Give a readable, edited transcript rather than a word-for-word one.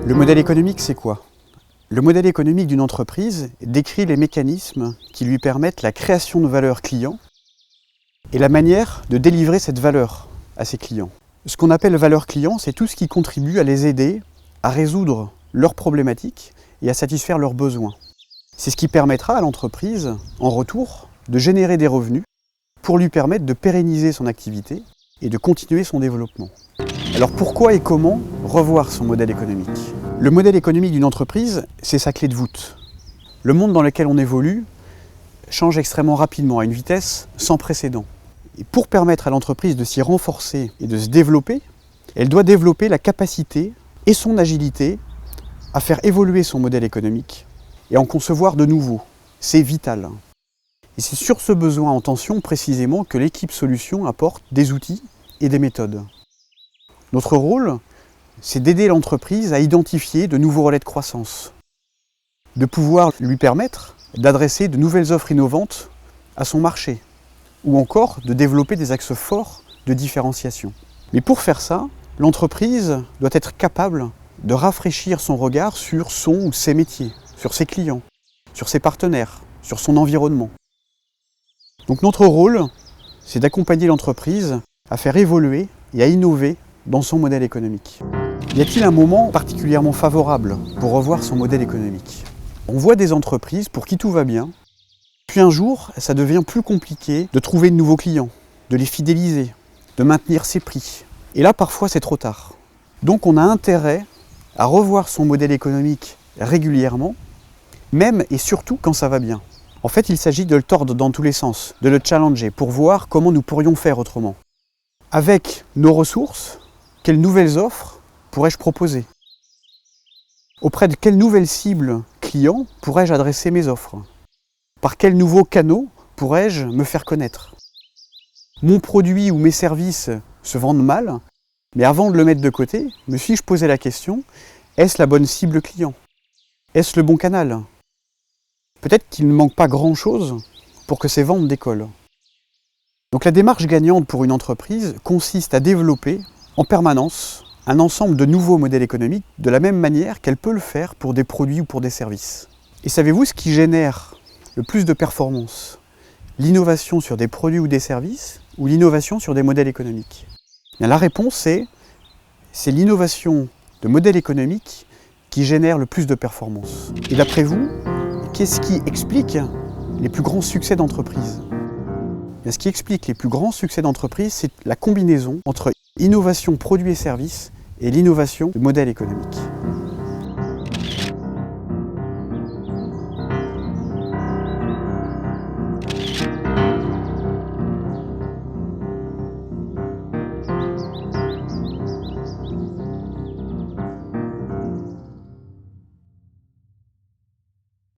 Le modèle économique, c'est quoi? Le modèle économique d'une entreprise décrit les mécanismes qui lui permettent la création de valeur client et la manière de délivrer cette valeur à ses clients. Ce qu'on appelle valeur client, c'est tout ce qui contribue à les aider à résoudre leurs problématiques et à satisfaire leurs besoins. C'est ce qui permettra à l'entreprise, en retour, de générer des revenus pour lui permettre de pérenniser son activité et de continuer son développement. Alors pourquoi et comment revoir son modèle économique? Le modèle économique d'une entreprise, c'est sa clé de voûte. Le monde dans lequel on évolue change extrêmement rapidement, à une vitesse sans précédent. Et pour permettre à l'entreprise de s'y renforcer et de se développer, elle doit développer la capacité et son agilité à faire évoluer son modèle économique et en concevoir de nouveaux. C'est vital. Et c'est sur ce besoin en tension précisément que l'équipe Solutions apporte des outils et des méthodes. Notre rôle, c'est d'aider l'entreprise à identifier de nouveaux relais de croissance, de pouvoir lui permettre d'adresser de nouvelles offres innovantes à son marché, ou encore de développer des axes forts de différenciation. Mais pour faire ça, l'entreprise doit être capable de rafraîchir son regard sur son ou ses métiers, sur ses clients, sur ses partenaires, sur son environnement. Donc notre rôle, c'est d'accompagner l'entreprise à faire évoluer et à innover dans son modèle économique. Y a-t-il un moment particulièrement favorable pour revoir son modèle économique? On voit des entreprises pour qui tout va bien, puis un jour, ça devient plus compliqué de trouver de nouveaux clients, de les fidéliser, de maintenir ses prix. Et là, parfois, c'est trop tard. Donc on a intérêt à revoir son modèle économique régulièrement, même et surtout quand ça va bien. En fait, il s'agit de le tordre dans tous les sens, de le challenger pour voir comment nous pourrions faire autrement. Avec nos ressources, quelles nouvelles offres pourrais-je proposer? Auprès de quelles nouvelles cibles clients pourrais-je adresser mes offres? Par quels nouveaux canaux pourrais-je me faire connaître? Mon produit ou mes services se vendent mal, mais avant de le mettre de côté, me suis-je posé la question, est-ce la bonne cible client? Est-ce le bon canal? Peut-être qu'il ne manque pas grand-chose pour que ces ventes décollent. Donc la démarche gagnante pour une entreprise consiste à développer en permanence un ensemble de nouveaux modèles économiques de la même manière qu'elle peut le faire pour des produits ou pour des services. Et savez-vous ce qui génère le plus de performance? L'innovation sur des produits ou des services ou l'innovation sur des modèles économiques? Bien, la réponse c'est l'innovation de modèles économiques qui génère le plus de performance. Et d'après vous, qu'est-ce qui explique les plus grands succès d'entreprise? Ce qui explique les plus grands succès d'entreprise, c'est la combinaison entre innovation produits et services et l'innovation de modèle économique.